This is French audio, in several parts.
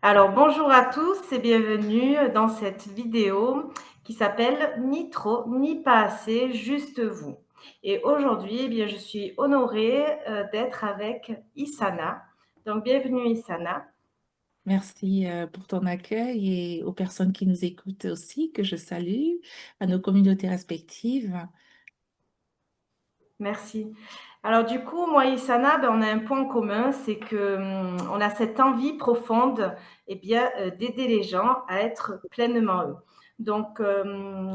Alors bonjour à tous et bienvenue dans cette vidéo qui s'appelle Ni trop ni pas assez, juste vous. Et aujourd'hui, eh bien, je suis honorée d'être avec Isana. Donc bienvenue Isana. Merci pour ton accueil et aux personnes qui nous écoutent aussi, que je salue, à nos communautés respectives. Merci. Alors du coup, moi et Isana, ben, on a un point commun, c'est que on a cette envie profonde, eh bien, d'aider les gens à être pleinement eux. Donc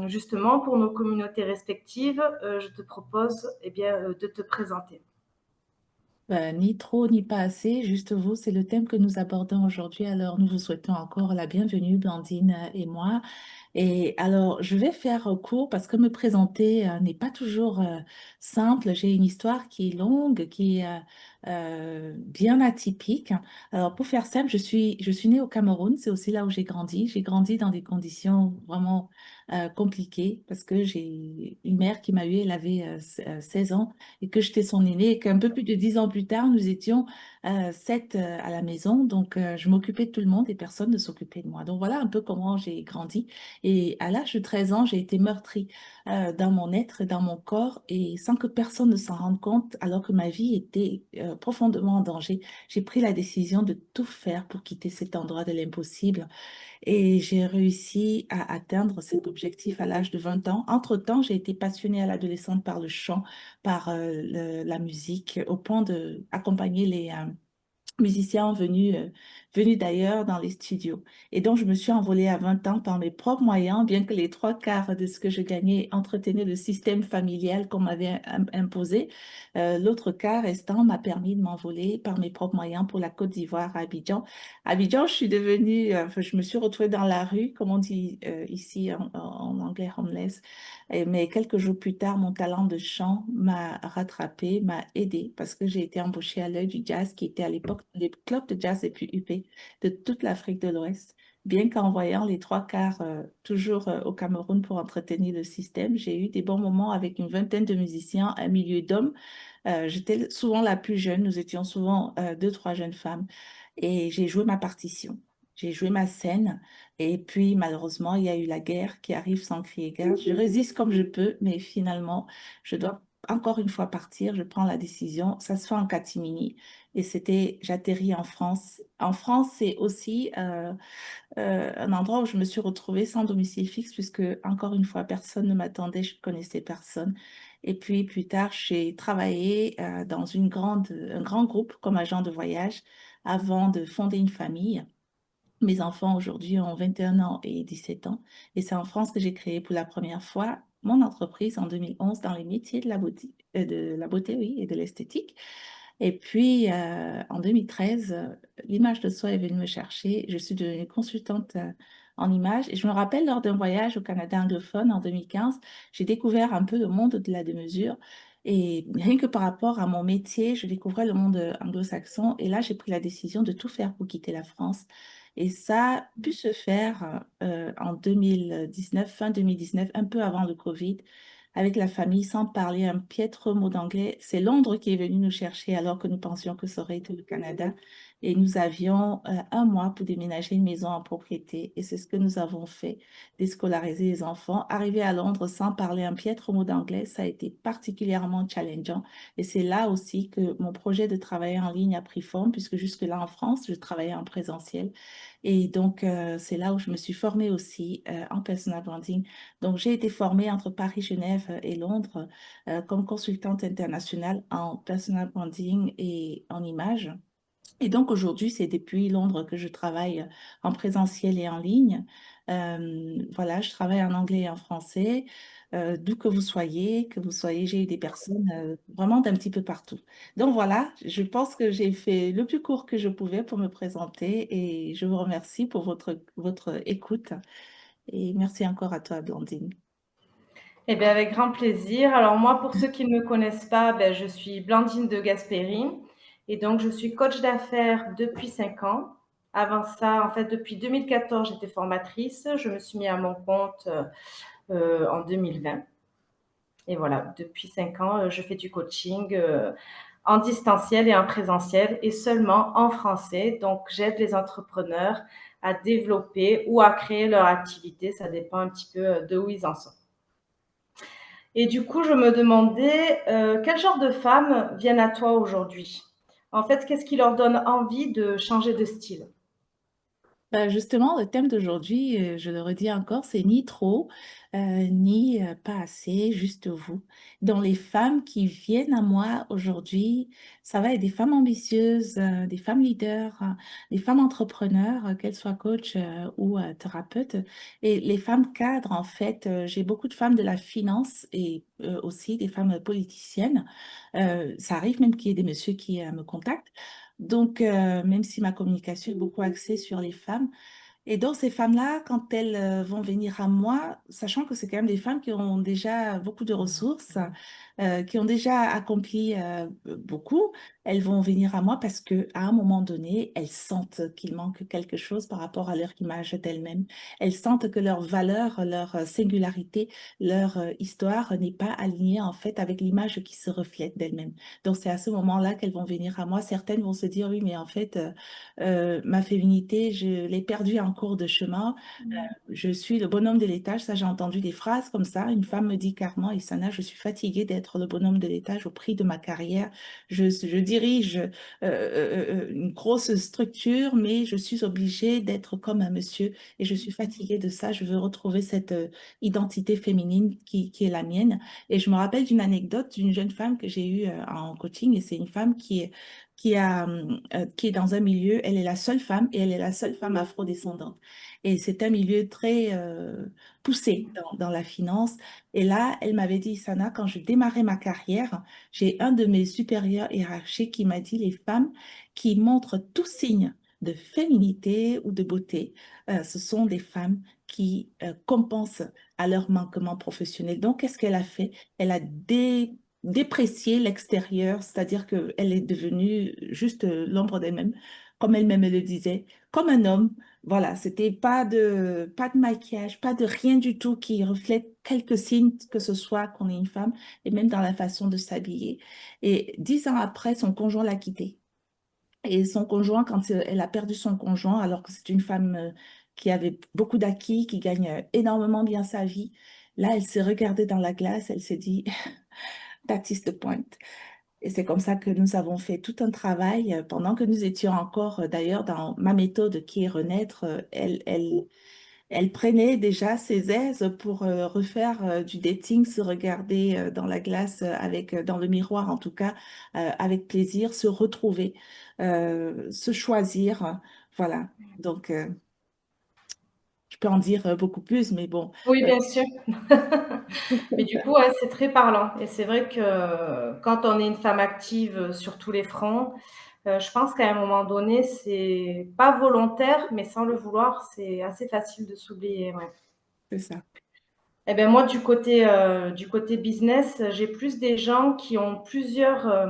justement, pour nos communautés respectives, je te propose, eh bien, de te présenter. Ni trop ni pas assez, juste vous, c'est le thème que nous abordons aujourd'hui. Alors, nous vous souhaitons encore la bienvenue, Blandine et moi. Et alors, je vais faire court parce que me présenter n'est pas toujours simple. J'ai une histoire qui est longue, qui est bien atypique. Alors, pour faire simple, je suis née au Cameroun. C'est aussi là où j'ai grandi. J'ai grandi dans des conditions vraiment compliquées parce que j'ai une mère qui m'a eue, elle avait 16 ans et que j'étais son aînée et qu'un peu plus de 10 ans plus tard, nous étions 7 à la maison. Donc, je m'occupais de tout le monde et personne ne s'occupait de moi. Donc, voilà un peu comment j'ai grandi. Et à l'âge de 13 ans, j'ai été meurtrie dans mon être, dans mon corps, et sans que personne ne s'en rende compte, alors que ma vie était profondément en danger, j'ai pris la décision de tout faire pour quitter cet endroit de l'impossible. Et j'ai réussi à atteindre cet objectif à l'âge de 20 ans. Entre-temps, j'ai été passionnée à l'adolescente par le chant, par la musique, au point d'accompagner les musiciens venus d'ailleurs dans les studios. Et donc, je me suis envolée à 20 ans par mes propres moyens, bien que les trois quarts de ce que je gagnais entretenaient le système familial qu'on m'avait imposé. L'autre quart restant m'a permis de m'envoler par mes propres moyens pour la Côte d'Ivoire à Abidjan. Abidjan, je suis devenue, enfin, je me suis retrouvée dans la rue, comme on dit ici en anglais, homeless. Mais quelques jours plus tard, mon talent de chant m'a rattrapé, m'a aidé parce que j'ai été embauchée à l'Œil du Jazz, qui était à l'époque les clubs de jazz les plus huppés de toute l'Afrique de l'Ouest. Bien qu'en voyant les trois quarts toujours au Cameroun pour entretenir le système, j'ai eu des bons moments avec une vingtaine de musiciens, un milieu d'hommes. J'étais souvent la plus jeune, nous étions souvent deux, trois jeunes femmes et j'ai joué ma partition. J'ai joué ma scène et puis malheureusement, il y a eu la guerre qui arrive sans crier gare. Je résiste comme je peux, mais finalement, je dois encore une fois partir. Je prends la décision. Ça se fait en catimini et j'atterris en France. En France, c'est aussi un endroit où je me suis retrouvée sans domicile fixe puisque, encore une fois, personne ne m'attendait, je ne connaissais personne. Et puis, plus tard, j'ai travaillé dans un grand groupe comme agent de voyage avant de fonder une famille. Mes enfants aujourd'hui ont 21 ans et 17 ans. Et c'est en France que j'ai créé pour la première fois mon entreprise en 2011 dans les métiers de la beauté, oui, et de l'esthétique. Et puis, en 2013, l'image de soi est venue me chercher. Je suis devenue consultante en images. Et je me rappelle, lors d'un voyage au Canada anglophone en 2015, j'ai découvert un peu le monde de la démesure. Et rien que par rapport à mon métier, je découvrais le monde anglo-saxon. Et là, j'ai pris la décision de tout faire pour quitter la France. Et ça a pu se faire en 2019, fin 2019, un peu avant le Covid, avec la famille, sans parler un piètre mot d'anglais. C'est Londres qui est venu nous chercher alors que nous pensions que ça aurait été le Canada. Et nous avions un mois pour déménager une maison en propriété. Et c'est ce que nous avons fait, déscolariser les enfants. Arriver à Londres sans parler un piètre mot d'anglais, ça a été particulièrement challengeant. Et c'est là aussi que mon projet de travailler en ligne a pris forme, puisque jusque-là en France, je travaillais en présentiel. Et donc, c'est là où je me suis formée aussi en personal branding. Donc, j'ai été formée entre Paris, Genève et Londres comme consultante internationale en personal branding et en images. Et donc aujourd'hui, c'est depuis Londres que je travaille en présentiel et en ligne. Voilà, je travaille en anglais et en français. D'où que vous soyez, j'ai eu des personnes vraiment d'un petit peu partout. Donc voilà, je pense que j'ai fait le plus court que je pouvais pour me présenter et je vous remercie pour votre écoute. Et merci encore à toi, Blandine. Eh bien, avec grand plaisir. Alors moi, pour ceux qui ne me connaissent pas, ben, je suis Blandine de Gasperi et donc je suis coach d'affaires depuis 5 ans. Avant ça, en fait, depuis 2014, j'étais formatrice. Je me suis mis à mon compte en 2020. Et voilà, depuis 5 ans, je fais du coaching en distanciel et en présentiel et seulement en français. Donc, j'aide les entrepreneurs à développer ou à créer leur activité. Ça dépend un petit peu de où ils en sont. Et du coup, je me demandais quel genre de femmes viennent à toi aujourd'hui. En fait, qu'est-ce qui leur donne envie de changer de style? Ben, justement, le thème d'aujourd'hui, je le redis encore, c'est ni trop, ni pas assez, juste vous. Donc, les femmes qui viennent à moi aujourd'hui, ça va être des femmes ambitieuses, des femmes leaders, des femmes entrepreneurs, qu'elles soient coach ou thérapeutes. Et les femmes cadres, en fait, j'ai beaucoup de femmes de la finance et aussi des femmes politiciennes. Ça arrive même qu'il y ait des messieurs qui me contactent. Donc, même si ma communication est beaucoup axée sur les femmes, et donc, ces femmes-là, quand elles vont venir à moi, sachant que c'est quand même des femmes qui ont déjà beaucoup de ressources, qui ont déjà accompli beaucoup, elles vont venir à moi parce que à un moment donné, elles sentent qu'il manque quelque chose par rapport à leur image d'elles-mêmes. Elles sentent que leur valeur, leur singularité, leur histoire n'est pas alignée en fait avec l'image qui se reflète d'elles-mêmes. Donc, c'est à ce moment-là qu'elles vont venir à moi. Certaines vont se dire, oui, mais en fait, ma féminité, je l'ai perdue en cours de chemin. Je suis le bonhomme de l'étage. Ça, j'ai entendu des phrases comme ça. Une femme me dit carrément, Issana, je suis fatiguée d'être le bonhomme de l'étage au prix de ma carrière. Je dirige une grosse structure, mais je suis obligée d'être comme un monsieur et je suis fatiguée de ça. Je veux retrouver cette identité féminine qui est la mienne. Et je me rappelle d'une anecdote d'une jeune femme que j'ai eue en coaching et c'est une femme qui est dans un milieu, elle est la seule femme et elle est la seule femme afrodescendante. Et c'est un milieu très poussé dans la finance. Et là, elle m'avait dit, Sana, quand je démarrais ma carrière, j'ai un de mes supérieurs hiérarchiques qui m'a dit, les femmes qui montrent tout signe de féminité ou de beauté, ce sont des femmes qui compensent à leur manquement professionnel. Donc, qu'est-ce qu'elle a fait? Elle a déprécié l'extérieur, c'est-à-dire qu'elle est devenue juste l'ombre d'elle-même, comme elle-même elle le disait, comme un homme. Voilà, c'était pas de maquillage, pas de rien du tout qui reflète quelques signes que ce soit qu'on est une femme, et même dans la façon de s'habiller. Et 10 ans après, son conjoint l'a quittée. Et son conjoint, quand elle a perdu son conjoint, alors que c'est une femme qui avait beaucoup d'acquis, qui gagne énormément bien sa vie, là, elle s'est regardée dans la glace, elle s'est dit, That is the point. Et c'est comme ça que nous avons fait tout un travail pendant que nous étions encore, d'ailleurs, dans ma méthode qui est Renaître. Elle prenait déjà ses aises pour refaire du dating, se regarder dans la glace avec, dans le miroir en tout cas, avec plaisir, se retrouver, se choisir. Voilà. Donc, je peux en dire beaucoup plus, mais bon. Oui, euh, bien sûr. Mais du coup, ouais, c'est très parlant et c'est vrai que quand on est une femme active sur tous les fronts, je pense qu'à un moment donné, c'est pas volontaire, mais sans le vouloir, c'est assez facile de s'oublier, ouais. c'est ça. Et ben moi, du côté business, j'ai plus des gens qui ont plusieurs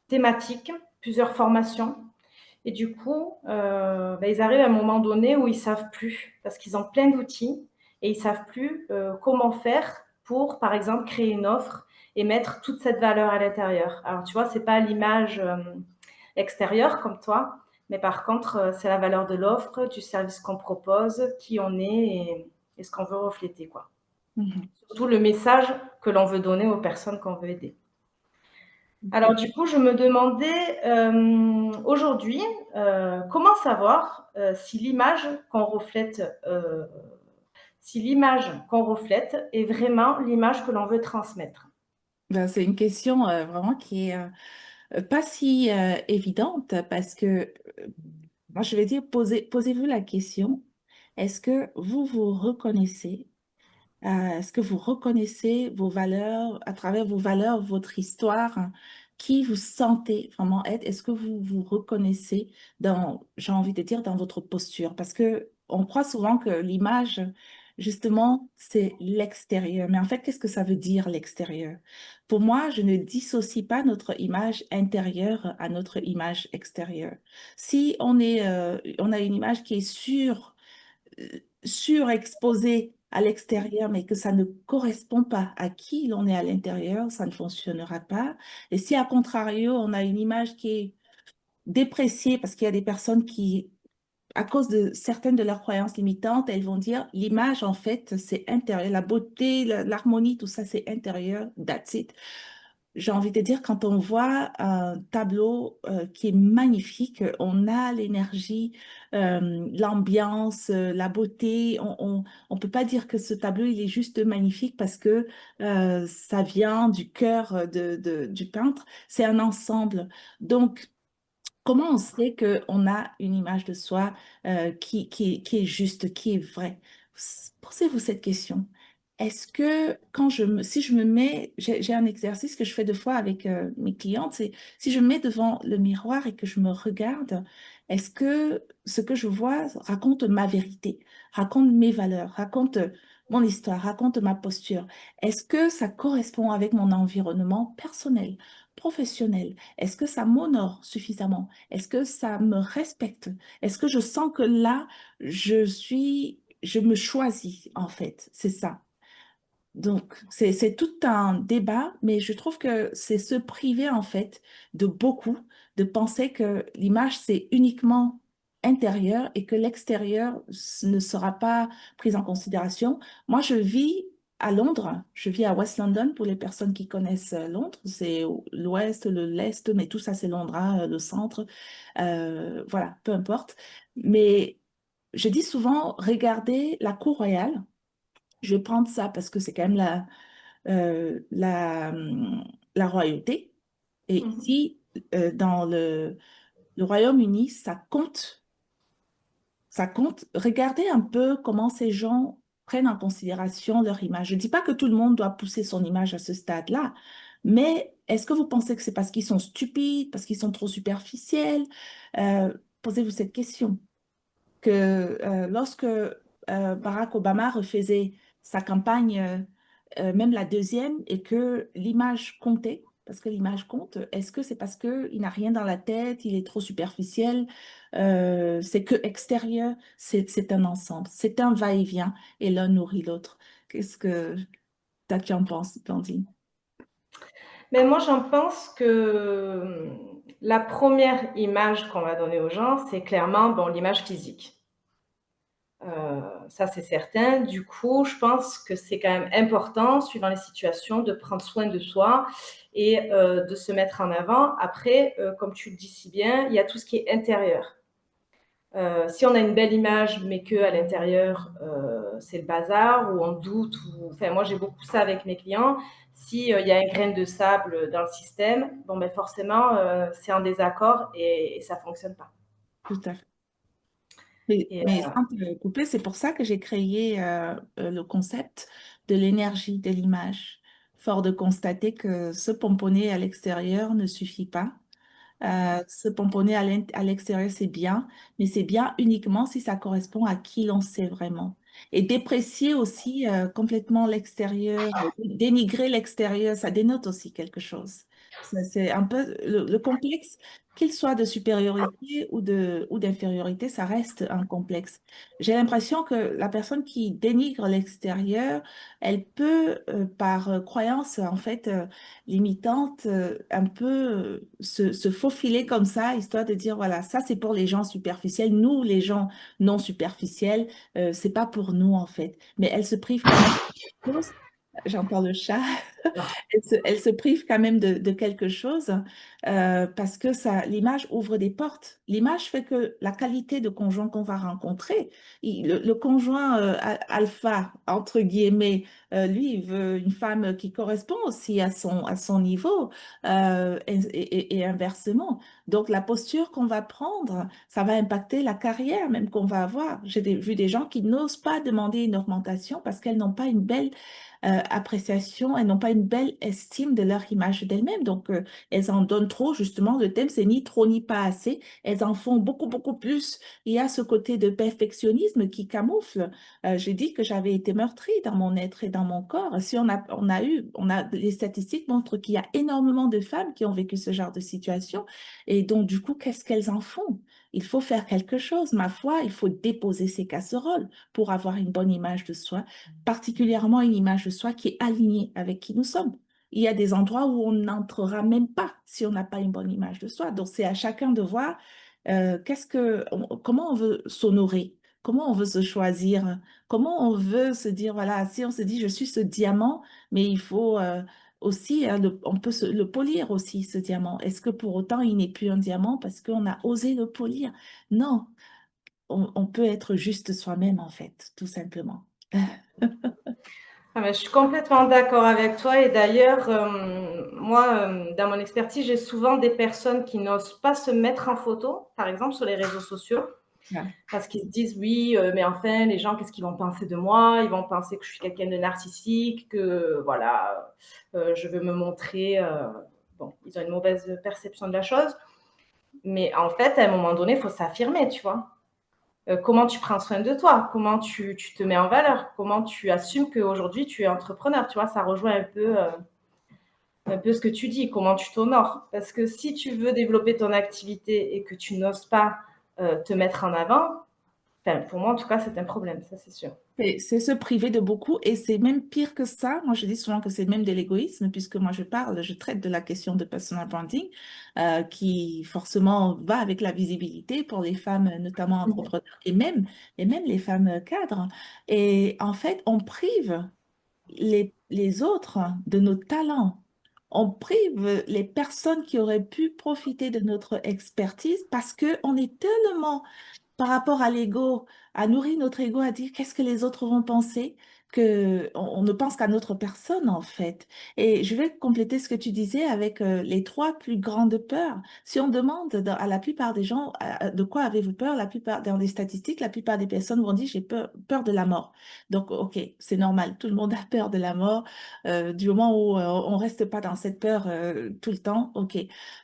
thématiques, plusieurs formations. Et du coup, bah, ils arrivent à un moment donné où ils savent plus, parce qu'ils ont plein d'outils et ils savent plus comment faire pour, par exemple, créer une offre et mettre toute cette valeur à l'intérieur. Alors, tu vois, c'est pas l'image extérieure comme toi, mais par contre, c'est la valeur de l'offre, du service qu'on propose, qui on est et ce qu'on veut refléter, quoi. Mhm. Surtout le message que l'on veut donner aux personnes qu'on veut aider. Alors du coup, je me demandais aujourd'hui, comment savoir si l'image qu'on reflète est vraiment l'image que l'on veut transmettre. Ben, c'est une question vraiment qui est pas si évidente parce que, moi je vais dire, posez-vous la question, est-ce que vous vous reconnaissez est-ce que vous reconnaissez vos valeurs, à travers vos valeurs, votre histoire, hein, qui vous sentez vraiment être? Est-ce que vous vous reconnaissez dans, j'ai envie de dire, dans votre posture? Parce que on croit souvent que l'image, justement, c'est l'extérieur. Mais en fait, qu'est-ce que ça veut dire l'extérieur? Pour moi, je ne dissocie pas notre image intérieure à notre image extérieure. Si on a une image qui est surexposée à l'extérieur, mais que ça ne correspond pas à qui l'on est à l'intérieur, ça ne fonctionnera pas. Et si, à contrario, on a une image qui est dépréciée, parce qu'il y a des personnes qui, à cause de certaines de leurs croyances limitantes, elles vont dire l'image, en fait, c'est intérieur. La beauté, l'harmonie, tout ça, c'est intérieur. That's it. J'ai envie de dire, quand on voit un tableau qui est magnifique, on a l'énergie, l'ambiance, la beauté. On peut pas dire que ce tableau, il est juste magnifique parce que ça vient du cœur du peintre. C'est un ensemble. Donc, comment on sait qu'on a une image de soi qui est juste, qui est vraie? Posez-vous cette question. Est-ce que si je me mets, j'ai un exercice que je fais deux fois avec mes clientes, c'est si je me mets devant le miroir et que je me regarde, est-ce que ce que je vois raconte ma vérité, raconte mes valeurs, raconte mon histoire, raconte ma posture? Est-ce que ça correspond avec mon environnement personnel, professionnel? Est-ce que ça m'honore suffisamment? Est-ce que ça me respecte? Est-ce que je sens que là, je me choisis en fait? C'est ça. Donc, c'est tout un débat, mais je trouve que c'est se priver en fait de beaucoup, de penser que l'image c'est uniquement intérieur et que l'extérieur ne sera pas pris en considération. Moi, je vis à Londres, je vis à West London pour les personnes qui connaissent Londres, c'est l'ouest, l'est, mais tout ça c'est Londres, hein, le centre, voilà, peu importe. Mais je dis souvent, regardez la cour royale. Je vais prendre ça parce que c'est quand même la royauté. Et Mhm. ici, dans le Royaume-Uni, ça compte. Ça compte. Regardez un peu comment ces gens prennent en considération leur image. Je ne dis pas que tout le monde doit pousser son image à ce stade-là, mais est-ce que vous pensez que c'est parce qu'ils sont stupides, parce qu'ils sont trop superficiels? Posez-vous cette question que lorsque Barack Obama refaisait sa campagne, même la deuxième, et que l'image comptait, parce que l'image compte, est-ce que c'est parce qu'il n'a rien dans la tête, il est trop superficiel, c'est que extérieur, c'est un ensemble, c'est un va-et-vient, et l'un nourrit l'autre. Qu'est-ce que toi, tu en penses, Blandine? Mais moi, j'en pense que la première image qu'on va donner aux gens, c'est clairement bon, l'image physique. Ça, c'est certain. Du coup, je pense que c'est quand même important, suivant les situations, de prendre soin de soi et de se mettre en avant. Après, comme tu le dis si bien, il y a tout ce qui est intérieur. Si on a une belle image, mais que à l'intérieur, c'est le bazar, ou on doute, ou enfin, moi j'ai beaucoup ça avec mes clients. Si il y a un grain de sable dans le système, bon ben forcément, c'est en désaccord et ça fonctionne pas. Tout à fait. Mais, Et mais sans te couper, c'est pour ça que j'ai créé le concept de l'énergie de l'image. Fort de constater que se pomponner à l'extérieur ne suffit pas. Se pomponner à l'extérieur, c'est bien, mais c'est bien uniquement si ça correspond à qui l'on sait vraiment. Et déprécier aussi complètement l'extérieur, dénigrer l'extérieur, ça dénote aussi quelque chose. C'est un peu le complexe, qu'il soit de supériorité ou d'infériorité, ça reste un complexe. J'ai l'impression que la personne qui dénigre l'extérieur, elle peut, par croyance en fait limitante, un peu se faufiler comme ça, histoire de dire, voilà, ça c'est pour les gens superficiels, nous les gens non superficiels, c'est pas pour nous en fait. Mais elle se prive quand même de quelque chose. J'entends le chat. Elle se prive quand même de quelque chose parce que ça, l'image ouvre des portes. L'image fait que la qualité de conjoint qu'on va rencontrer, le conjoint alpha, entre guillemets, lui, il veut une femme qui correspond aussi à son niveau et inversement. Donc, la posture qu'on va prendre, ça va impacter la carrière même qu'on va avoir. Vu des gens qui n'osent pas demander une augmentation parce qu'elles n'ont pas une belle appréciation, elles n'ont pas une belle estime de leur image d'elles-mêmes. Donc, elles en donnent trop, justement. Le thème, c'est ni trop ni pas assez. Elles en font beaucoup, beaucoup plus. Il y a ce côté de perfectionnisme qui camoufle. J'ai dit que j'avais été meurtrie dans mon être et dans mon corps. Si les statistiques montrent qu'il y a énormément de femmes qui ont vécu ce genre de situation. Et donc, du coup, qu'est-ce qu'elles en font? il faut faire quelque chose. Ma foi, il faut déposer ses casseroles pour avoir une bonne image de soi, particulièrement une image de soi qui est alignée avec qui nous sommes. Il y a des endroits où on n'entrera même pas si on n'a pas une bonne image de soi. Donc, c'est à chacun de voir comment on veut s'honorer, comment on veut se choisir, comment on veut se dire, voilà, si on se dit, je suis ce diamant, mais il faut aussi, hein, on peut le polir aussi, ce diamant. Est-ce que pour autant, il n'est plus un diamant parce qu'on a osé le polir? Non, on peut être juste soi-même, en fait, tout simplement. Ah, mais je suis complètement d'accord avec toi. Et d'ailleurs, moi, dans mon expertise, j'ai souvent des personnes qui n'osent pas se mettre en photo, par exemple sur les réseaux sociaux, Ouais. parce qu'ils se disent oui, mais enfin, les gens, qu'est-ce qu'ils vont penser de moi? Ils vont penser que je suis quelqu'un de narcissique, que voilà, je veux me montrer. Bon, ils ont une mauvaise perception de la chose. Mais en fait, à un moment donné, il faut s'affirmer, tu vois. Comment tu prends soin de toi, comment tu te mets en valeur, comment tu assumes qu'aujourd'hui tu es entrepreneur, tu vois, ça rejoint un peu ce que tu dis, comment tu t'honores. Parce que si tu veux développer ton activité et que tu n'oses pas te mettre en avant, enfin, pour moi en tout cas c'est un problème, ça c'est sûr. C'est se priver de beaucoup et c'est même pire que ça. Moi, je dis souvent que c'est même de l'égoïsme puisque moi, je traite de la question de personal branding qui forcément va avec la visibilité pour les femmes, notamment entrepreneurs et même les femmes cadres. Et en fait, on prive les autres de nos talents. On prive les personnes qui auraient pu profiter de notre expertise parce qu'on est tellement par rapport à l'ego, à nourrir notre ego, à dire qu'est-ce que les autres vont penser, que on ne pense qu'à notre personne en fait. Et je vais compléter ce que tu disais avec les trois plus grandes peurs. Si on demande à la plupart des gens de quoi avez-vous peur, la plupart dans les statistiques, la plupart des personnes vont dire j'ai peur de la mort. Donc ok, c'est normal, tout le monde a peur de la mort. Du moment où on reste pas dans cette peur tout le temps, ok.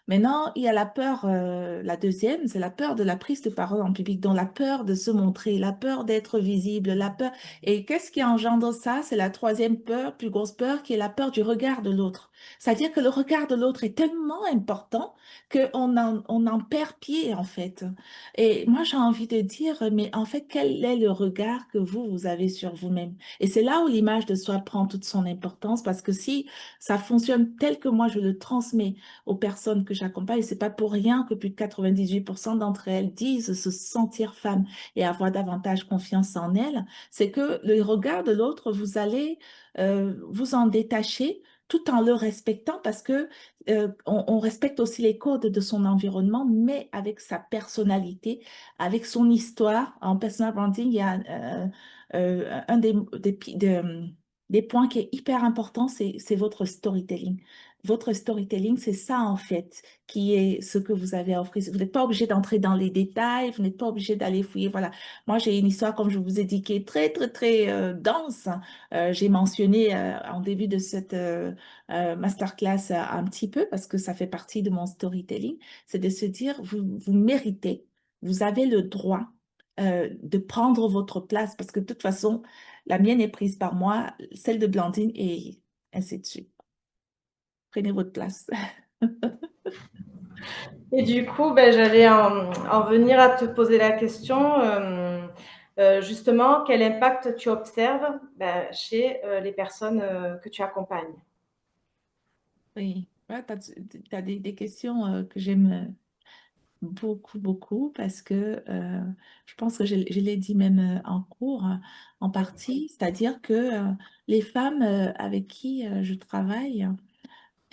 Maintenant, il y a la peur, la deuxième, c'est la peur de la prise de parole en public, donc la peur de se montrer, la peur d'être visible, la peur. Et qu'est-ce qui engendre ça? C'est la troisième peur, plus grosse peur, qui est la peur du regard de l'autre. C'est-à-dire que le regard de l'autre est tellement important qu'on en perd pied, en fait. Et moi, j'ai envie de dire, mais en fait, quel est le regard que vous avez sur vous-même? Et c'est là où l'image de soi prend toute son importance, parce que si ça fonctionne tel que moi je le transmets, aux personnes que j'accompagne. C'est pas pour rien que plus de 98% d'entre elles disent se sentir femmes et avoir davantage confiance en elles. C'est que le regard de l'autre, vous allez vous en détacher tout en le respectant parce que on respecte aussi les codes de son environnement, mais avec sa personnalité, avec son histoire. En personal branding, il y a un des points qui est hyper important, c'est votre storytelling. Votre storytelling, c'est ça en fait, qui est ce que vous avez à offrir. Vous n'êtes pas obligé d'entrer dans les détails, vous n'êtes pas obligé d'aller fouiller. Voilà. Moi, j'ai une histoire, comme je vous ai dit, qui est très, très, très dense. J'ai mentionné en début de cette masterclass un petit peu parce que ça fait partie de mon storytelling. C'est de se dire, vous méritez, vous avez le droit de prendre votre place parce que de toute façon, la mienne est prise par moi, celle de Blandine et ainsi de suite. Prenez votre place. Et du coup, ben, j'allais en venir à te poser la question, justement, quel impact tu observes ben, chez les personnes que tu accompagnes? Oui, ouais, tu as des questions que j'aime beaucoup, beaucoup parce que je pense que je l'ai dit même en cours, en partie, c'est-à-dire que les femmes avec qui je travaille,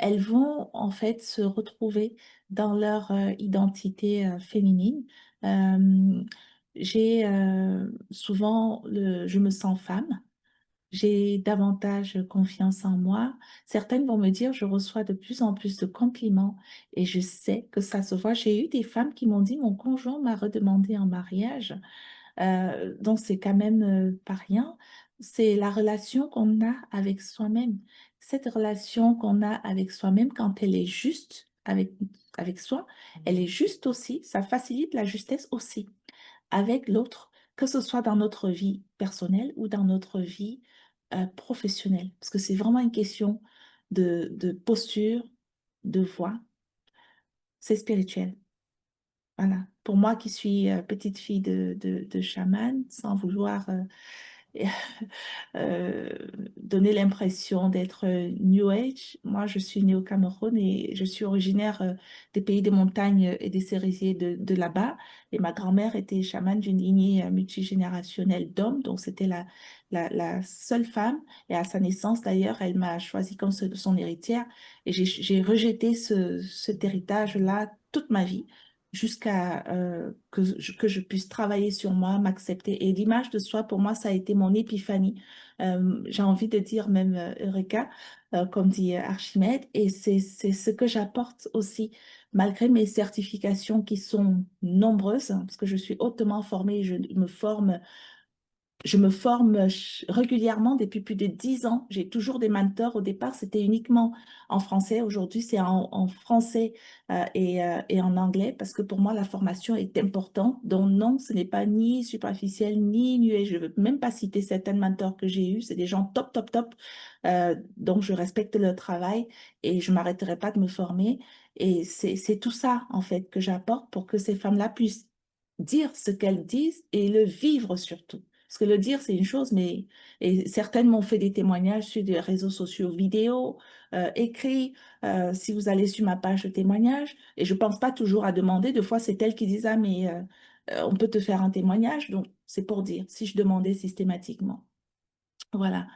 elles vont en fait se retrouver dans leur identité féminine. Euh, j'ai souvent je me sens femme. J'ai davantage confiance en moi. Certaines vont me dire, je reçois de plus en plus de compliments et je sais que ça se voit. J'ai eu des femmes qui m'ont dit, mon conjoint m'a redemandé en mariage. Donc c'est quand même pas rien. C'est la relation qu'on a avec soi-même. Cette relation qu'on a avec soi-même, quand elle est juste avec soi, elle est juste aussi, ça facilite la justesse aussi avec l'autre, que ce soit dans notre vie personnelle ou dans notre vie professionnelle. Parce que c'est vraiment une question de posture, de voix. C'est spirituel. Voilà. Pour moi qui suis petite fille de chaman, sans vouloir euh, donner l'impression d'être New Age. Moi, je suis née au Cameroun et je suis originaire des pays des montagnes et des cerisiers de là-bas. Et ma grand-mère était chamane d'une lignée multigénérationnelle d'hommes, donc c'était la seule femme. Et à sa naissance, d'ailleurs, elle m'a choisi comme son héritière. Et j'ai rejeté cet héritage-là toute ma vie jusqu'à que je puisse travailler sur moi, m'accepter. Et l'image de soi, pour moi, ça a été mon épiphanie. J'ai envie de dire même Eureka, comme dit Archimède. Et c'est ce que j'apporte aussi, malgré mes certifications qui sont nombreuses, hein, parce que je suis hautement formée, je me forme régulièrement depuis plus de 10 ans. J'ai toujours des mentors. Au départ, c'était uniquement en français. Aujourd'hui, c'est en français et en anglais parce que pour moi, la formation est importante. Donc non, ce n'est pas ni superficiel ni nué. Je ne veux même pas citer certains mentors que j'ai eus. C'est des gens top, top, top. Donc, je respecte leur travail et je ne m'arrêterai pas de me former. Et c'est tout ça, en fait, que j'apporte pour que ces femmes-là puissent dire ce qu'elles disent et le vivre surtout. Parce que le dire, c'est une chose, mais et certaines m'ont fait des témoignages sur des réseaux sociaux, vidéo, écrits. Si vous allez sur ma page de témoignages, et je pense pas toujours à demander, des fois c'est elles qui disent, ah, mais on peut te faire un témoignage. Donc, c'est pour dire, si je demandais systématiquement. Voilà.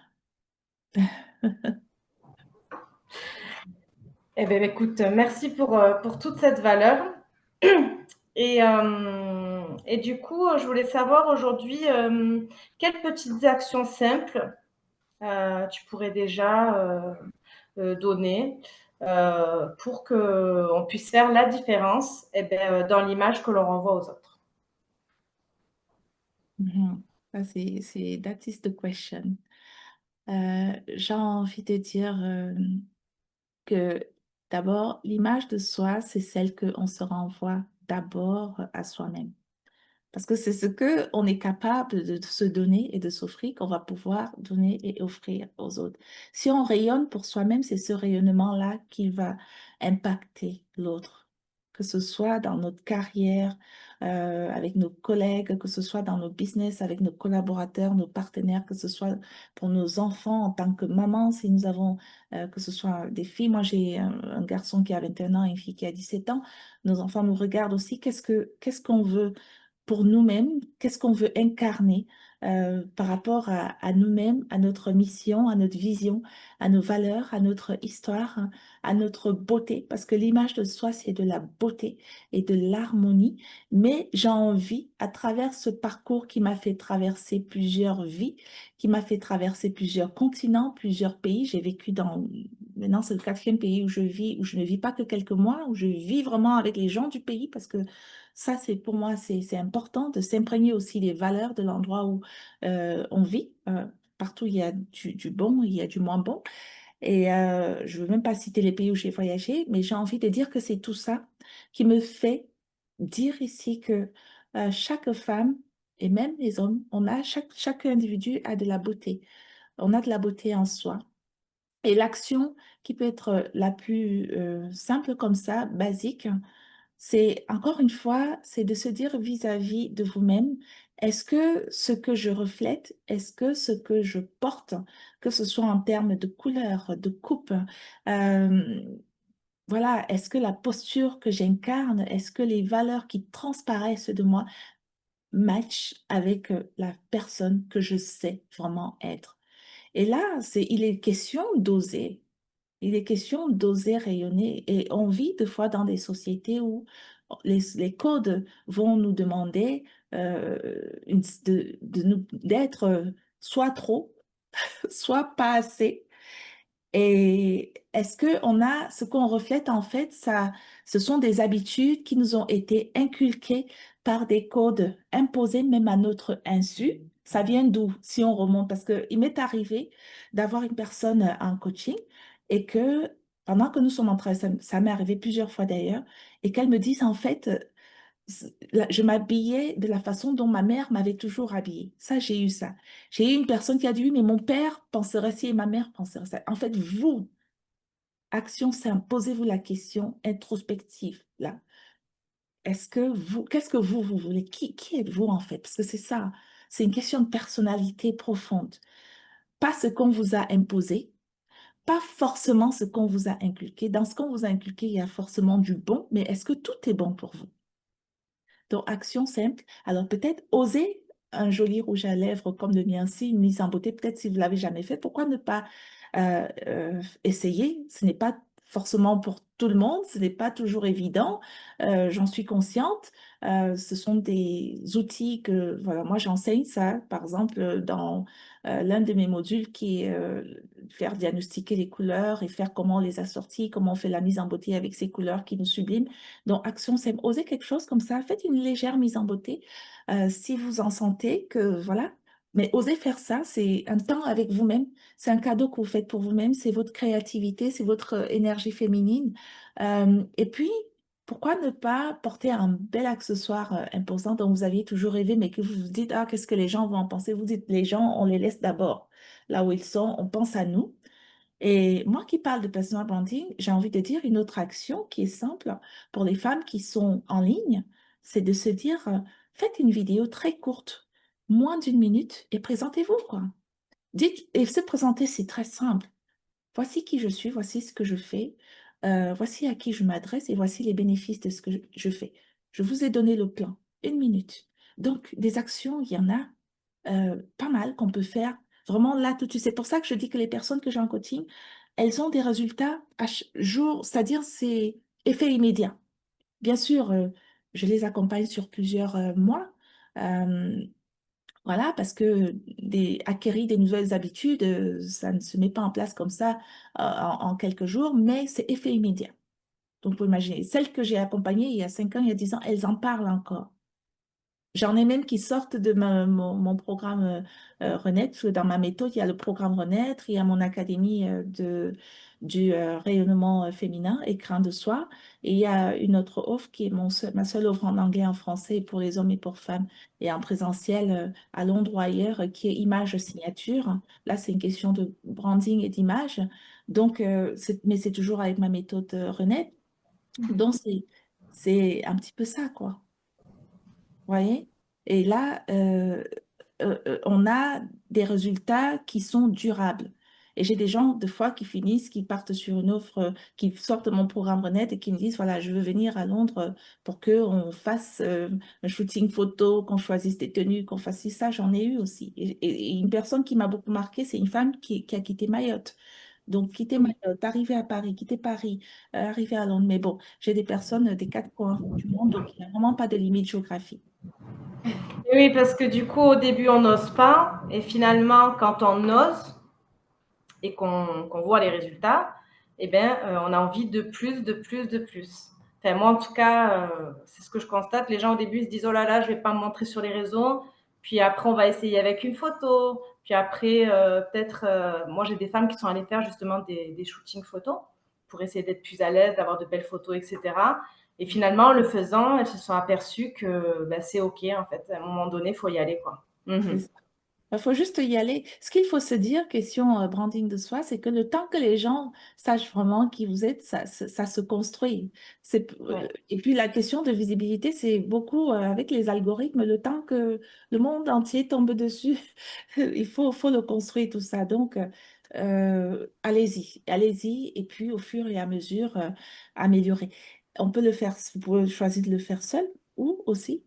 Eh bien, écoute, merci pour toute cette valeur. Et du coup, je voulais savoir aujourd'hui, quelles petites actions simples tu pourrais déjà donner pour qu'on puisse faire la différence eh ben, dans l'image que l'on renvoie aux autres. Mhm. Ça, that is the question. J'ai envie de dire que d'abord, l'image de soi, c'est celle qu'on se renvoie d'abord à soi-même. Parce que c'est ce que on est capable de se donner et de s'offrir qu'on va pouvoir donner et offrir aux autres. Si on rayonne pour soi-même, c'est ce rayonnement-là qui va impacter l'autre. Que ce soit dans notre carrière, avec nos collègues, que ce soit dans nos business, avec nos collaborateurs, nos partenaires, que ce soit pour nos enfants en tant que maman, si nous avons, que ce soit des filles. Moi, j'ai un garçon qui a 21 ans et une fille qui a 17 ans. Nos enfants nous regardent aussi. Qu'est-ce qu'on veut pour nous-mêmes, qu'est-ce qu'on veut incarner par rapport à nous-mêmes, à notre mission, à notre vision, à nos valeurs, à notre histoire, hein, à notre beauté, parce que l'image de soi, c'est de la beauté et de l'harmonie. Mais j'ai envie, à travers ce parcours qui m'a fait traverser plusieurs vies, qui m'a fait traverser plusieurs continents, plusieurs pays, j'ai vécu maintenant c'est le quatrième pays où je vis, où je ne vis pas que quelques mois, où je vis vraiment avec les gens du pays, parce que ça, c'est pour moi, c'est important de s'imprégner aussi des valeurs de l'endroit où on vit. Partout, il y a du bon, il y a du moins bon. Et je ne veux même pas citer les pays où j'ai voyagé, mais j'ai envie de dire que c'est tout ça qui me fait dire ici que chaque femme, et même les hommes, chaque individu a de la beauté. On a de la beauté en soi. Et l'action qui peut être la plus simple comme ça, basique, c'est encore une fois, c'est de se dire vis-à-vis de vous-même, est-ce que ce que je reflète, est-ce que ce que je porte, que ce soit en termes de couleur, de coupe, euh, voilà, est-ce que la posture que j'incarne, est-ce que les valeurs qui transparaissent de moi matchent avec la personne que je sais vraiment être? Et là, il est question d'oser. Il est question d'oser rayonner et on vit des fois dans des sociétés où les codes vont nous demander d'être soit trop, soit pas assez. Et est-ce que on a ce qu'on reflète en fait, ça, ce sont des habitudes qui nous ont été inculquées par des codes imposés même à notre insu. Ça vient d'où, si on remonte? Parce que il m'est arrivé d'avoir une personne en coaching et que pendant que nous sommes en train, ça m'est arrivé plusieurs fois d'ailleurs, et qu'elle me dise en fait, je m'habillais de la façon dont ma mère m'avait toujours habillée. Ça, j'ai eu ça. J'ai eu une personne qui a dit, oui, mais mon père penserait ci et ma mère penserait ça. En fait, vous, action simple, posez-vous la question introspective, là. qu'est-ce que vous voulez? Qui êtes-vous en fait? Parce que c'est ça, c'est une question de personnalité profonde. Pas ce qu'on vous a imposé, pas forcément ce qu'on vous a inculqué. Dans ce qu'on vous a inculqué, il y a forcément du bon, mais est-ce que tout est bon pour vous? Donc, action simple. Alors, peut-être oser un joli rouge à lèvres comme le mien, si une mise en beauté, peut-être si vous ne l'avez jamais fait, pourquoi ne pas essayer? Ce n'est pas forcément pour tout le monde, ce n'est pas toujours évident, j'en suis consciente. Ce sont des outils que, voilà, moi j'enseigne ça, par exemple, dans l'un de mes modules qui est faire diagnostiquer les couleurs et faire comment on les assortit, comment on fait la mise en beauté avec ces couleurs qui nous subliment. Donc, action, c'est oser quelque chose comme ça. Faites une légère mise en beauté si vous en sentez que, voilà. Mais osez faire ça, c'est un temps avec vous-même. C'est un cadeau que vous faites pour vous-même. C'est votre créativité, c'est votre énergie féminine. Et puis, pourquoi ne pas porter un bel accessoire imposant dont vous aviez toujours rêvé, mais que vous vous dites, ah, qu'est-ce que les gens vont en penser? Vous dites, les gens, on les laisse d'abord là où ils sont, on pense à nous. Et moi qui parle de personal branding, j'ai envie de dire une autre action qui est simple pour les femmes qui sont en ligne, c'est de se dire, faites une vidéo très courte, moins d'une minute, et présentez-vous, quoi. Dites, et se présenter, c'est très simple. Voici qui je suis, voici ce que je fais, voici à qui je m'adresse et voici les bénéfices de ce que je fais. Je vous ai donné le plan, une minute. Donc, des actions, il y en a pas mal qu'on peut faire vraiment là tout de suite. C'est pour ça que je dis que les personnes que j'ai en coaching, elles ont des résultats à chaque jour, c'est-à-dire c'est effet immédiat. Bien sûr, je les accompagne sur plusieurs mois. euh, voilà, parce que acquérir des nouvelles habitudes, ça ne se met pas en place comme ça en quelques jours, mais c'est effet immédiat. Donc, vous imaginez, celles que j'ai accompagnées il y a 5 ans, il y a 10 ans, elles en parlent encore. J'en ai même qui sortent de mon programme Renaître, parce que dans ma méthode, il y a le programme Renaître, il y a mon académie du rayonnement féminin, écrin de soi, et il y a une autre offre qui est ma seule offre en anglais, en français, pour les hommes et pour femmes, et en présentiel à Londres ou ailleurs, qui est image signature. Là, c'est une question de branding et d'image. Donc, mais c'est toujours avec ma méthode Renaître. Donc, c'est un petit peu ça, quoi voyez? Et là, on a des résultats qui sont durables. Et j'ai des gens, des fois, qui finissent, qui partent sur une offre, qui sortent de mon programme Renet et qui me disent, voilà, je veux venir à Londres pour qu'on fasse un shooting photo, qu'on choisisse des tenues, qu'on fasse ci, ça. J'en ai eu aussi. Et une personne qui m'a beaucoup marqué, c'est une femme qui a quitté Mayotte. Donc, quitter Mayotte, arriver à Paris, quitter Paris, arriver à Londres. Mais bon, j'ai des personnes des quatre coins du monde, donc il n'y a vraiment pas de limite géographique. Et oui, parce que du coup, au début, on n'ose pas. Et finalement, quand on ose et qu'on voit les résultats, eh bien, on a envie de plus, de plus, de plus. Enfin, moi, en tout cas, c'est ce que je constate. Les gens, au début, ils se disent, oh là là, je ne vais pas me montrer sur les réseaux. Puis après, on va essayer avec une photo. Puis après, peut-être, moi, j'ai des femmes qui sont allées faire justement des shootings photos pour essayer d'être plus à l'aise, d'avoir de belles photos, etc. Et finalement, en le faisant, elles se sont aperçues que ben, c'est OK, en fait. À un moment donné, il faut y aller, quoi. Mhm. Il faut juste y aller. Ce qu'il faut se dire, question branding de soi, c'est que le temps que les gens sachent vraiment qui vous êtes, ça se construit. Ouais. Et puis la question de visibilité, c'est beaucoup avec les algorithmes, le temps que le monde entier tombe dessus, faut le construire tout ça. Donc, allez-y, allez-y, et puis au fur et à mesure, améliorer. On peut le faire, vous pouvez choisir de le faire seul ou aussi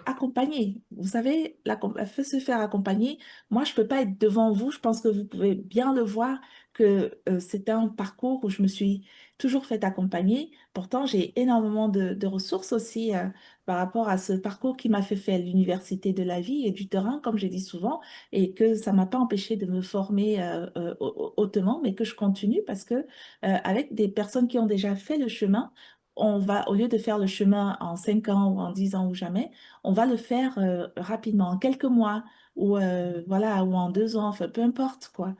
accompagner. Vous savez, se faire accompagner. Moi, je ne peux pas être devant vous. Je pense que vous pouvez bien le voir que c'est un parcours où je me suis toujours fait accompagner. Pourtant, j'ai énormément de ressources aussi par rapport à ce parcours qui m'a fait faire l'université de la vie et du terrain, comme j'ai dit souvent, et que ça ne m'a pas empêché de me former hautement, mais que je continue parce que avec des personnes qui ont déjà fait le chemin, on va, au lieu de faire le chemin en 5 ans ou en 10 ans ou jamais, on va le faire rapidement, en quelques mois ou, voilà, ou en 2 ans, enfin, peu importe quoi.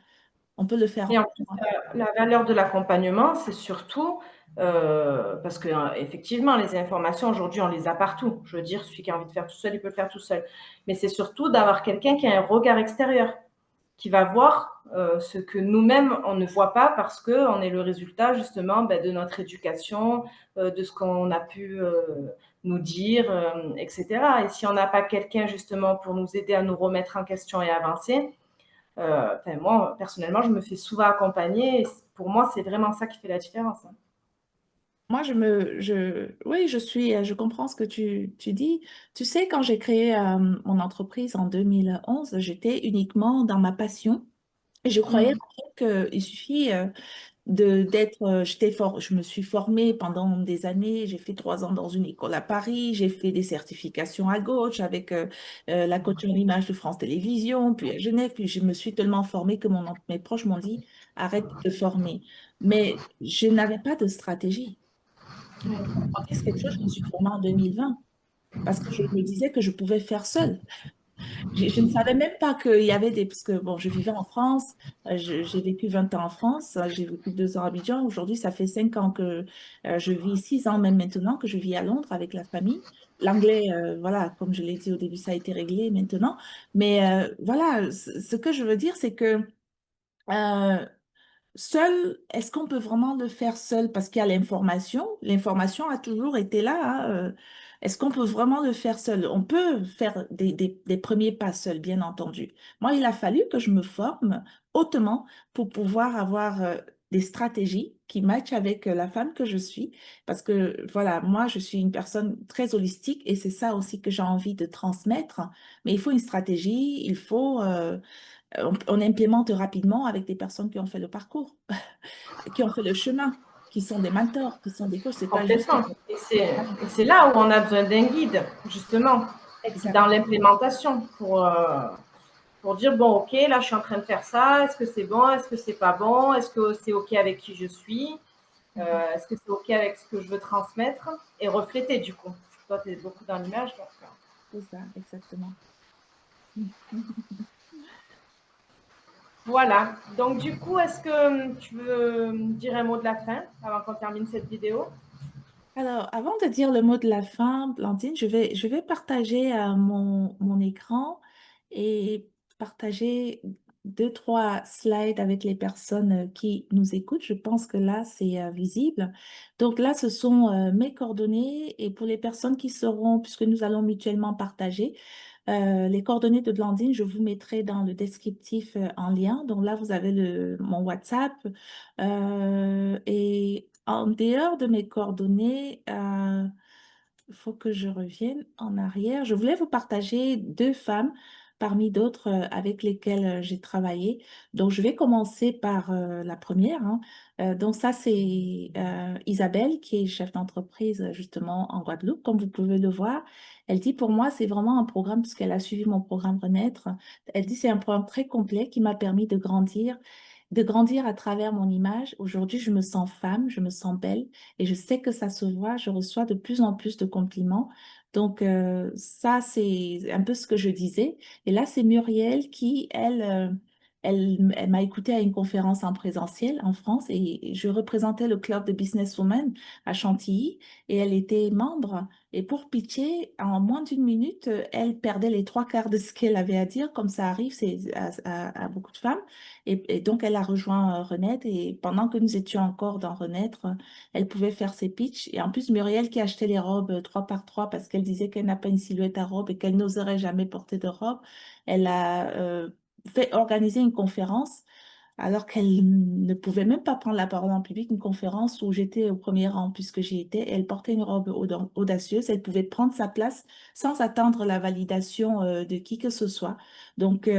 On peut le faire Et en en plus, la valeur de l'accompagnement, c'est surtout parce que effectivement, les informations aujourd'hui, on les a partout. Je veux dire, celui qui a envie de faire tout seul, il peut le faire tout seul. Mais c'est surtout d'avoir quelqu'un qui a un regard extérieur, qui va voir ce que nous-mêmes, on ne voit pas parce qu'on est le résultat justement ben, de notre éducation, de ce qu'on a pu nous dire, etc. Et si on n'a pas quelqu'un justement pour nous aider à nous remettre en question et avancer, enfin, moi, personnellement, je me fais souvent accompagner. Et pour moi, c'est vraiment ça qui fait la différence, hein. Moi, oui, je comprends ce que tu dis. Tu sais, quand j'ai créé mon entreprise en 2011, j'étais uniquement dans ma passion. Et je croyais Mm. en fait qu'il suffit je me suis formée pendant des années. J'ai fait 3 ans dans une école à Paris. J'ai fait des certifications à gauche avec la coach en image de France Télévisions, puis à Genève. Puis je me suis tellement formée que mes proches m'ont dit, arrête de te former. Mais je n'avais pas de stratégie. C'est quelque chose, je me suis formée en 2020 parce que je me disais que je pouvais faire seule. Je ne savais même pas qu'il y avait des... Parce que, bon, je vivais en France, j'ai vécu 20 ans en France, j'ai vécu 2 ans à Abidjan. Aujourd'hui, ça fait 5 ans que je vis, 6 ans même maintenant que je vis à Londres avec la famille. L'anglais, voilà, comme je l'ai dit au début, ça a été réglé maintenant. Mais voilà, ce que je veux dire, c'est que euh, seul, est-ce qu'on peut vraiment le faire seul parce qu'il y a l'information? L'information a toujours été là, hein, est-ce qu'on peut vraiment le faire seul? On peut faire des premiers pas seul, bien entendu. Moi, il a fallu que je me forme hautement pour pouvoir avoir des stratégies qui matchent avec la femme que je suis. Parce que, voilà, moi, je suis une personne très holistique et c'est ça aussi que j'ai envie de transmettre. Mais il faut une stratégie, on implémente rapidement avec des personnes qui ont fait le parcours, qui ont fait le chemin, qui sont des mentors, qui sont des coachs. C'est pas juste. Complètement. Et c'est là où on a besoin d'un guide, justement. C'est dans Exact. l'implémentation pour dire, bon, ok, là, je suis en train de faire ça. Est-ce que c'est bon? Est-ce que c'est pas bon? Est-ce que c'est ok avec qui je suis? Est-ce que c'est ok avec ce que je veux transmettre? Et refléter, du coup. Parce que toi, tu es beaucoup dans l'image. Donc, C'est ça, exactement. voilà. Donc, du coup, est-ce que tu veux me dire un mot de la fin avant qu'on termine cette vidéo? Alors, avant de dire le mot de la fin, Blandine, je vais partager mon écran et partager 2, 3 slides avec les personnes qui nous écoutent. Je pense que là, c'est visible. Donc là, ce sont mes coordonnées et pour les personnes qui seront, puisque nous allons mutuellement partager, les coordonnées de Blandine, je vous mettrai dans le descriptif en lien. Donc là, vous avez mon WhatsApp. Et en dehors de mes coordonnées, il faut que je revienne en arrière. Je voulais vous partager 2 femmes parmi d'autres avec lesquelles j'ai travaillé. Donc, je vais commencer par la première, hein. Donc, ça, c'est Isabelle, qui est chef d'entreprise justement en Guadeloupe, comme vous pouvez le voir. Elle dit, pour moi, c'est vraiment un programme, puisqu'elle a suivi mon programme Renaître. Elle dit, c'est un programme très complet qui m'a permis de grandir à travers mon image. Aujourd'hui, je me sens femme, je me sens belle et je sais que ça se voit. Je reçois de plus en plus de compliments. Donc, ça, c'est un peu ce que je disais. Et là, c'est Muriel qui, elle m'a écoutée à une conférence en présentiel en France et je représentais le club de businesswomen à Chantilly et elle était membre. Et pour pitcher, en moins d'une minute, elle perdait les 3 quarts de ce qu'elle avait à dire, comme ça arrive à beaucoup de femmes. Et donc, elle a rejoint Renaître et pendant que nous étions encore dans Renaître, elle pouvait faire ses pitchs. Et en plus, Muriel qui achetait les robes 3 par 3 parce qu'elle disait qu'elle n'a pas une silhouette à robe et qu'elle n'oserait jamais porter de robe, elle a fait organiser une conférence alors qu'elle ne pouvait même pas prendre la parole en public, une conférence où j'étais au premier rang puisque j'y étais. Elle portait une robe audacieuse, elle pouvait prendre sa place sans attendre la validation de qui que ce soit. Donc,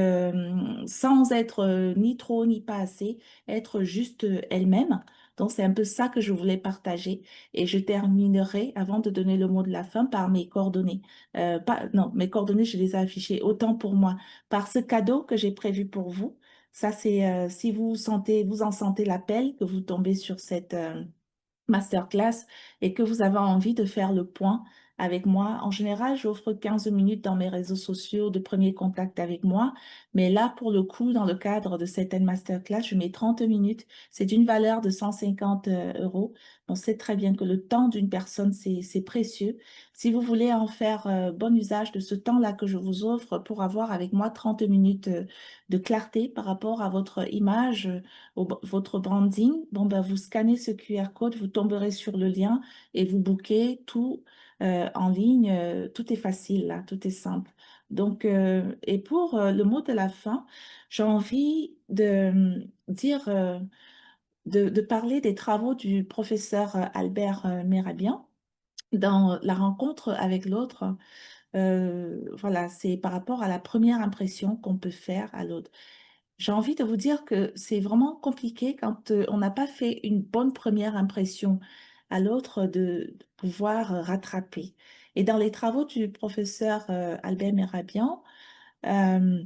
sans être ni trop ni pas assez, être juste elle-même. Donc, c'est un peu ça que je voulais partager. Et je terminerai, avant de donner le mot de la fin, par mes coordonnées. Non, mes coordonnées, je les ai affichées autant pour moi, par ce cadeau que j'ai prévu pour vous. Ça, c'est si vous en sentez l'appel, que vous tombez sur cette masterclass et que vous avez envie de faire le point avec moi. En général, j'offre 15 minutes dans mes réseaux sociaux de premier contact avec moi, mais là, pour le coup, dans le cadre de cette masterclass, je mets 30 minutes. C'est d'une valeur de 150 euros. On sait très bien que le temps d'une personne, c'est précieux. Si vous voulez en faire bon usage de ce temps-là que je vous offre pour avoir avec moi 30 minutes de clarté par rapport à votre image, votre branding, bon, ben, vous scannez ce QR code, vous tomberez sur le lien et vous bookez tout. en ligne, tout est facile là, tout est simple. Donc, et pour le mot de la fin, j'ai envie de dire, de parler des travaux du professeur Albert Mérabien dans la rencontre avec l'autre. Voilà, c'est par rapport à la première impression qu'on peut faire à l'autre. J'ai envie de vous dire que c'est vraiment compliqué quand on n'a pas fait une bonne première impression à l'autre de pouvoir rattraper. Et dans les travaux du professeur Albert Merabian, euh,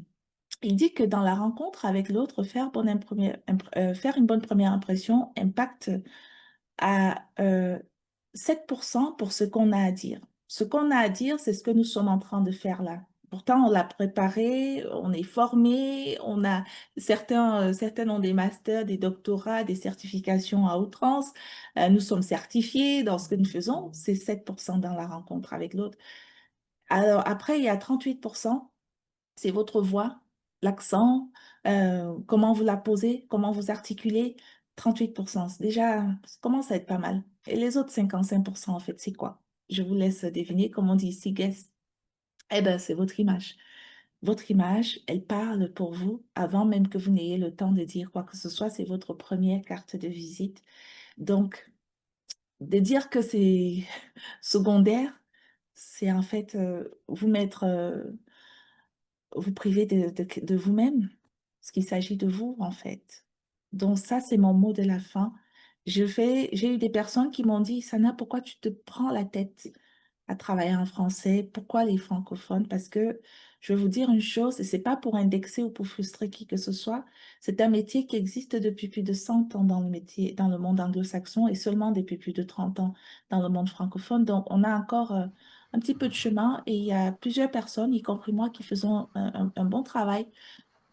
il dit que dans la rencontre avec l'autre, faire une bonne première impression impacte à 7% pour ce qu'on a à dire. Ce qu'on a à dire, c'est ce que nous sommes en train de faire là. Pourtant, on l'a préparé, on est formé, on a certains ont des masters, des doctorats, des certifications à outrance. Nous sommes certifiés dans ce que nous faisons. C'est 7% dans la rencontre avec l'autre. Alors après, il y a 38%. C'est votre voix, l'accent, comment vous la posez, comment vous articulez. 38%. Déjà, ça commence à être pas mal. Et les autres 55%, en fait, c'est quoi? Je vous laisse deviner, comme on dit ici, guess. Eh bien, c'est votre image. Votre image, elle parle pour vous avant même que vous n'ayez le temps de dire quoi que ce soit. C'est votre première carte de visite. Donc, de dire que c'est secondaire, c'est en fait vous mettre vous privez de vous-même, parce qu'il s'agit de vous, en fait. Donc ça, c'est mon mot de la fin. J'ai eu des personnes qui m'ont dit, Sana, pourquoi tu te prends la tête à travailler en français? Pourquoi les francophones? Parce que je vais vous dire une chose, et c'est pas pour indexer ou pour frustrer qui que ce soit, c'est un métier qui existe depuis plus de 100 ans dans le monde anglo-saxon et seulement depuis plus de 30 ans dans le monde francophone. Donc, on a encore un petit peu de chemin et il y a plusieurs personnes, y compris moi, qui faisons un bon travail.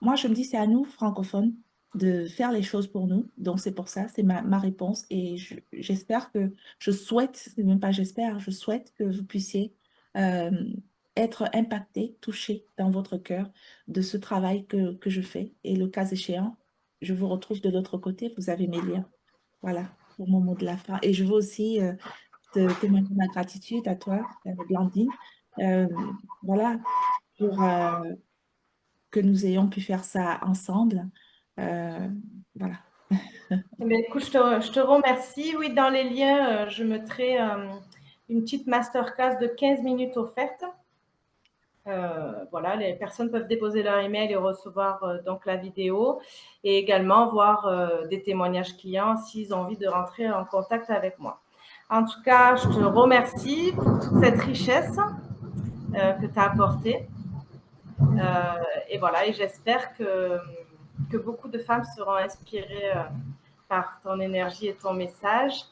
Moi, je me dis, c'est à nous, francophones, de faire les choses pour nous. Donc, c'est pour ça, c'est ma réponse. Et j'espère que, je souhaite, c'est même pas j'espère, je souhaite que vous puissiez euh, être impacté, touché dans votre cœur de ce travail que je fais. Et le cas échéant, je vous retrouve de l'autre côté, vous avez mes liens. Voilà, pour mon mot de la fin. Et je veux aussi te témoigner ma gratitude à toi, Blandine. Euh, voilà, pour que nous ayons pu faire ça ensemble. Euh, voilà. Eh bien, écoute, je te remercie. Oui, dans les liens, je mettrai une petite masterclass de 15 minutes offerte. Voilà, les personnes peuvent déposer leur email et recevoir donc la vidéo et également voir des témoignages clients s'ils ont envie de rentrer en contact avec moi. En tout cas, je te remercie pour toute cette richesse que tu as apportée. Et voilà, et j'espère que beaucoup de femmes seront inspirées par ton énergie et ton message.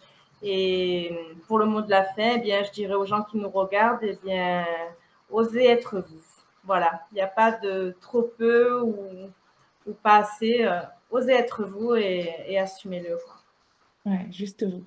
Et pour le mot de la fin, eh bien, je dirais aux gens qui nous regardent, eh bien, osez être vous. Voilà, il n'y a pas de trop peu ou pas assez. Osez être vous et assumez-le. Ouais, juste vous.